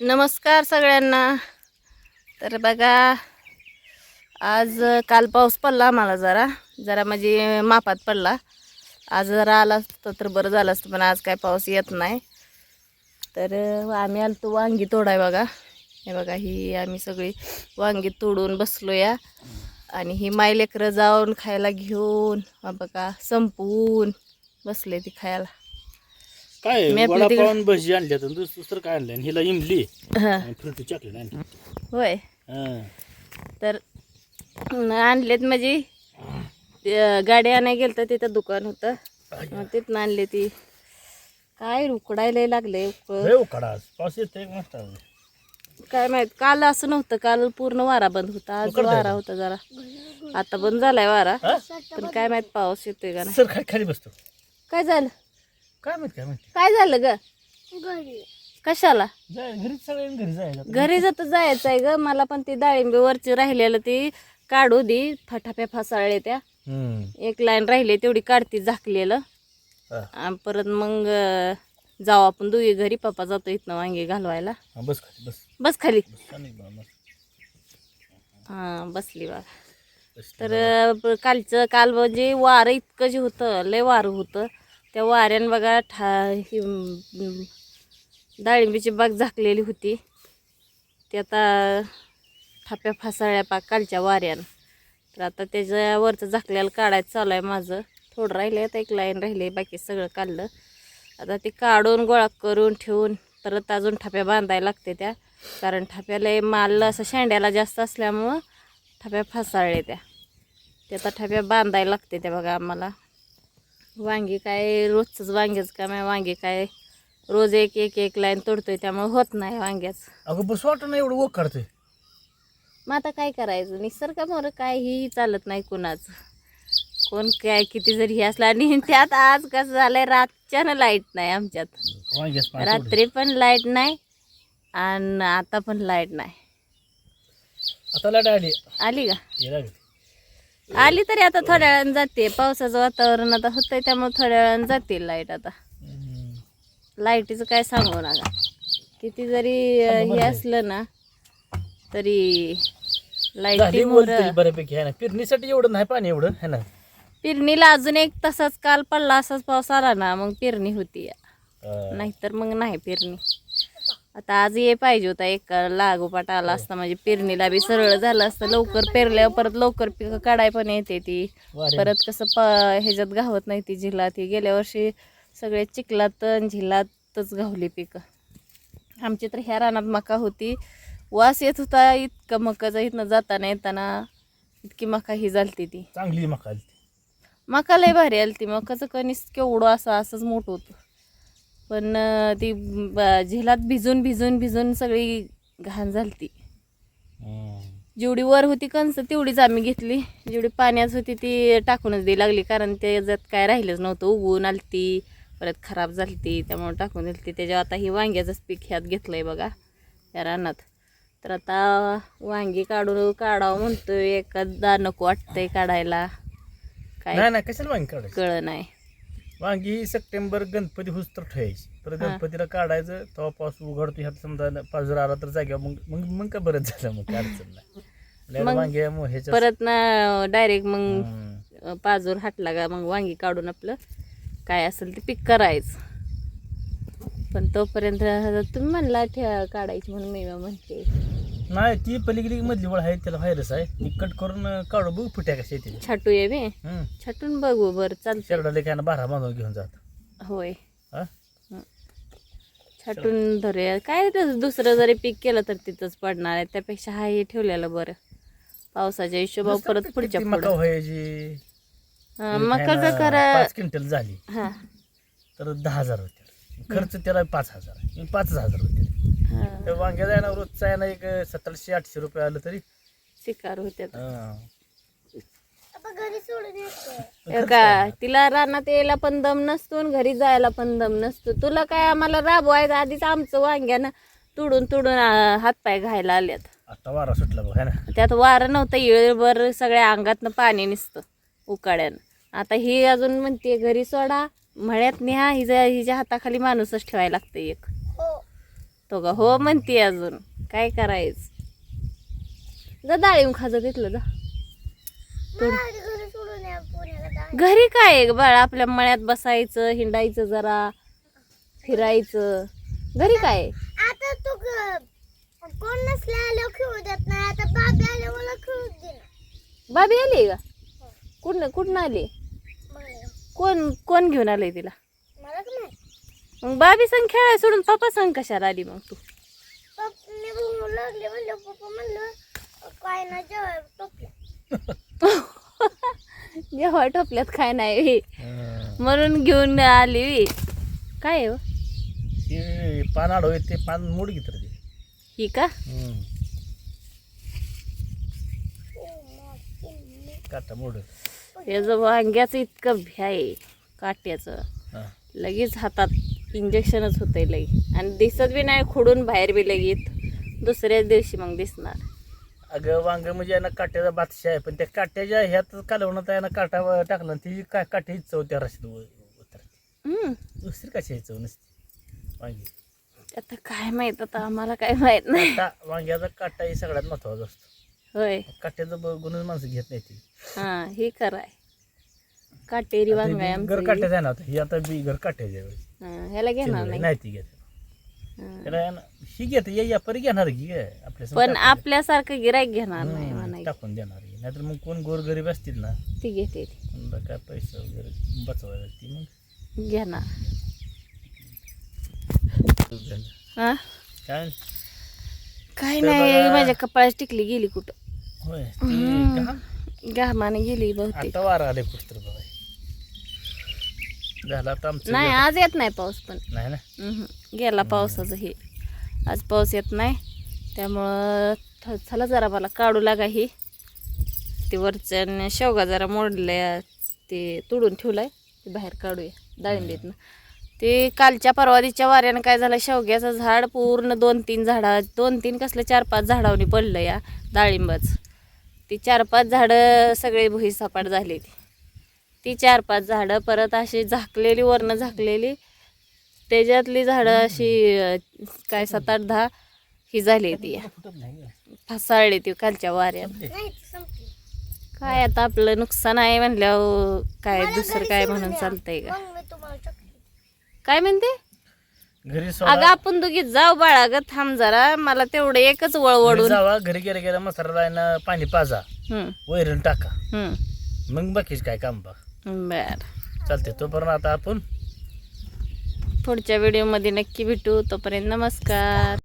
नमस्कार सगळ्यांना. तर बघा, आज काल पाऊस पडला आम्हाला जरा जरा म्हणजे मापात पडला. आज जरा आला असतं तर बरं झालं असतं, पण आज काय पाऊस येत नाही. तर आम्ही आलतो वांगी तोडाय. बघा हे बघा, ही आम्ही सगळी वांगी तोडून बसलो या. आणि ही माय लेकरं जाऊन खायला घेऊन बघा संपवून बसले ती खायला. काय मी आपली वडापाव तिकडं आणि भजी आणल्या तर दुसरं काय आणलं आणि हिला इमली हां आणि फ्रुटी चॉकलेट आणली. होय. हां. तर आणलेत म्हणजे गाडी आणायला गेलं तर तिथं दुकान होतं, मग तिथनं आणले. ती काय उकडायला लागले लय उकाडा आज. पाऊस येतोय मस्त आज. काय माहित. काल असं नव्हतं, काल पूर्ण वारा बंद होता. आज उकडतंय वारा का? होता जरा, आता बंद झालाय वारा. हा? पण काय माहित पाऊस येतोय का नाही. सर खाली बसतो. काय झालं? काय माहिती काय झालं ग? कशाला? घरीच सगळ्यांनी घरी जायला. घरी जात जायचं आहे ग. मला पण ती डाळिंबी वरची राहिलेलं ती काढू दे. फटाफ्या फासाळले त्या. एक लाईन राहिली तेवढी काढती झाकलेलं. आणि परत मग जाऊ आपण दोघी घरी. पप्पा जातो इथनं वांगी घालवायला. बस खाली बस. बस खाली. बस. हां बसली बा. तर काल म्हणजे वारं इतकं जे होतं, लय वारं होतं. त्या वाऱ्यानं बघा डाळिंबीची बाग झाकलेली होती. ती आता थाप्या फासाळ्या पाक कालच्या वाऱ्यानं. तर आता त्याच्यावरचं झाकलेलं काढायचं चालू आहे माझं. थोडं राहिले, आता एक लाईन राहिले, बाकी सगळं काढलं. आता ते काढून गोळा करून ठेवून परत अजून थाप्या बांधायला लागते त्या. कारण थाप्याला माल असं शेंड्याला जास्त असल्यामुळं थाप्या फासाळले त्या. ते आता थाप्या बांधायला लागते त्या बघा आम्हाला. वांगी काय रोजचंच वांग्याचं काम आहे. वांगी काय रोज एक एक एक लाईन तोडतोय, त्यामुळे होत नाही वांग्याचं. अगं बस वाटत नाही एवढं वक काढतोय. मग आता काय करायचं, निसर्गामुळं काहीही चालत नाही कुणाचं. कोण काय किती जरी हे असलं. आणि त्यात आज कसं झालंय, रातच्यानं लाईट नाही आमच्यात. वांग्याच पाणी रात्री पण लाईट नाही आणि आता पण लाईट नाही. आता लाईट आली. आली का? ये लागली. आली तरी आता थोड्या वेळानं जाते. पावसाचं वातावरण आता होतंय, त्यामुळे थोड्या वेळानं जाते लाईट. आता लाईटीचं काय सांगू नका. किती जरी हे असलं ना तरी लाईटीमुळे. बऱ्यापैकी आहे ना. पेरणीसाठी एवढं नाही पाणी एवढं है ना. पेरणीला अजून एक तसाच काल पडला, असाच पाऊस आला ना मग पेरणी होती. नाहीतर मग नाही पेरणी. आता आज ये पाहिजे होता, एक लागोपाठ आला असता म्हणजे पेरणीला बी सरळ झालं असतं. लवकर पेरल्यावर परत लवकर पिकं काढाय पण येते ती. परत कसं ह्याच्यात गावत नाही ती झिला. ती गेल्या वर्षी सगळे चिखलात झिलातच गावली पिकं. आमची तर ह्या रानात मका होती. वास येत होता इतकं मकाचा. इथनं जाताना येताना इतकी मका ही झालती. ती चांगली मका आली. मका लय भारी आली ती. मकाचं कणीस केवढं असंच मोठं होतं. पण ती झिलात भिजून भिजून भिजून सगळी घाण झालती. जेवढी वर होती कणस तेवढीच आम्ही घेतली. जेवढी पाण्यात होती ती टाकूनच द्यायला लागली. कारण त्याच्यात काय राहिलंच नव्हतं. उगवून आलती, परत खराब झालती, त्यामुळे टाकून दिली. त्याच्यावर आता ही वांग्याचंच पीक ह्यात घेतलं आहे बघा या रानात. तर आता वांगी काढावं म्हणतोय, एखादा नको वाटतंय काढायला. काय नाही कशाला वांगी काढायची. कळ नाही. वांगी सप्टेंबर गणपती होस तर ठेवायची. परत गणपतीला काढायचं. तेव्हा पाऊस उघडतो. ह्यात समजा पाऊस जर आला तर जाग्या मग काय बरंच झालं. मग काय अडचण नाही. मग वांगी परत ना डायरेक्ट मग पाजूर हाटला का मग वांगी काढून आपलं काय असेल ते पीक करायचं. पण तोपर्यंत तुम्ही म्हणला काढायची म्हणून मी म्हणते. नाही ती पलीकडे मधली वळ आहे, त्याला व्हायरस आहे. ती कट करून काढू बघू फुट्या कशा येते. छाटूया बे. छाटून बघू बरं चालतं. शेरडाला काय ना बारा बांधून घेऊन जात. होय छाटून धरूया. काय दुसरं जरी पीक केलं तर तिथंच पडणार आहे. त्यापेक्षा हा हे ठेवलेलं बरं. पावसाच्या हिशोबावर परत पुढच्या मका व्हायची. मकाचं करा 5 क्विंटल झाली तर 10,000 होते. खर्च त्याला 5,000. 5,000 होते. त्या वांग्या जायना रोजचा आहे ना एक 700-800 रुपये आलं तरी शिकार होत्या. का तिला रानात यायला पण दम नसतो आणि घरी जायला पण दम नसतो. तुला काय आम्हाला राबवायचं. आधीच आमचं वांग्यानं तुडून तुडून हातपाय घायला आल्यात. आता वारा सुटला बघ है ना. त्यात वारं नव्हतं. येळभर सगळ्या अंगातनं पाणी निसतं उकाड्यानं. आता ही अजून म्हणते घरी सोडा, मळ्यात न्या. हिच्या हाताखाली माणूसच ठेवायला लागतं एक. तो का हो म्हणते अजून काय करायचं. जा डाळिंब खाजा तिथलं जा. घरी काय आहे ग बाळा, आपल्या मळ्यात बसायचं, हिंडायचं, जरा फिरायचं. घरी काय आहे? आता तू कोण नसले आल्यावर खेळू देत नाही. आता बाबी आले मला खेळू दे. बाबी आली का? कुठून आली? कोण घेऊन आलंय तिला? मला का नाही. मग बाबी संग खेळाय सोडून पप्पा संग कशाला आली मग तू? मी बघू लागले म्हणलं पप्पा म्हणलं काय ना जेवाय टोपल्या. जेव्हा टोपल्यात काय नाही म्हणून घेऊन आली वी. काय आहे हो? हे पान आडवं ते पान मोड घेत रे. ही का? काटा मोड. याचं वांग्याचं इतकं भ्या आहे काट्याचं, लगेच हातात इंजेक्शनच होतंय लगे, आणि दिसत बी नाही, खोडून बाहेर बी लगेच दुसऱ्याच दिवशी मग दिसणार. अगं वांग म्हणजे ना काट्याचा बादशाह आहे, पण त्या काट्याच्या ह्यात कालवणात आहे ना काटा टाकला ती काय काट्याची चव त्या रशीत उतरते. दुसरी कशाची चव नसते वांगी. आता काय माहित, आता आम्हाला काय माहित नाही. काटा वांग्याचा काटा हे सगळ्यात महत्वाचा असतो. होय, काट्याचं बघूनच माणसं घेत नाही ती. हा हे कराय काटेरी वांग आहे घर आमचं. काट्याचं आहे ना आता, ही आता बी घर काट्याचे ह्याला घेणार नाही. नाही ती घेत. त्याला आहे ना, ही घेत या परी घेणार की काय आपल्या संग पण टाकून आपल्यासारखं गिरायक घेणार नाही हम्म, म्हणाय. टाकून देणार की. नाहीतर मग कोण गोरगरीब असतील ना, ती घेते समजा काय पैसे वगैरे बचवायला ती मग घेणार. हा काय काय तर नाही, बघा. माझ्या कपाळाची टिकली गेली कुठं, होय ती का? घामाने गेली बहुतेक. आता वारा आले पुस्तर बघा. झालं आता आमचं नाही वेळ. आज येत नाही पाऊस, पण नाही ना गेला पावसाचं हे. आज पाऊस येत नाही, त्यामुळं चला जरा मला काढू लागा ही. ते वरच्या शेवगा जरा मोडल्या, ते तुडून ठेवलाय, ते बाहेर काढूया डाळिंबीतनं. ते कालच्या परवादीच्या वाऱ्यानं काय झालं, शेवग्याचं झाड पूर्ण 2-3 झाडा, 2-3 कसलं 4-5 झाडावनी पडलं या डाळिंबाचं. ती 4-5 झाडं सगळे भुईसपाट झाली. ती 4-5 झाडं परत अशी झाकलेली, वरनं झाकलेली, त्याच्यातली झाडं अशी काय 7-8-10 ही झाली. ती फुटत नाही फसाळली ती कालच्या वाऱ्यानं. नाही संपली. काय आता आपलं नुकसान आहे म्हणल्यावर काय दुसरं काय म्हणून चालतंय का? मग मी तुम्हाला चॉकलेट. काय म्हणते? घरी अगं आपण दोघी जाऊ बाळा, ग थांब जरा, मला तेवढं एकच वळवडून. जावा घरी गेल्या गेल्या मसाला ना पाणी पाजा, वैरण टाका, मग बाकीच काय काम बघ. बर, चालते. तोपर्यंत आता आपण पुढच्या व्हिडिओमध्ये नक्की भेटू. तोपर्यंत नमस्कार.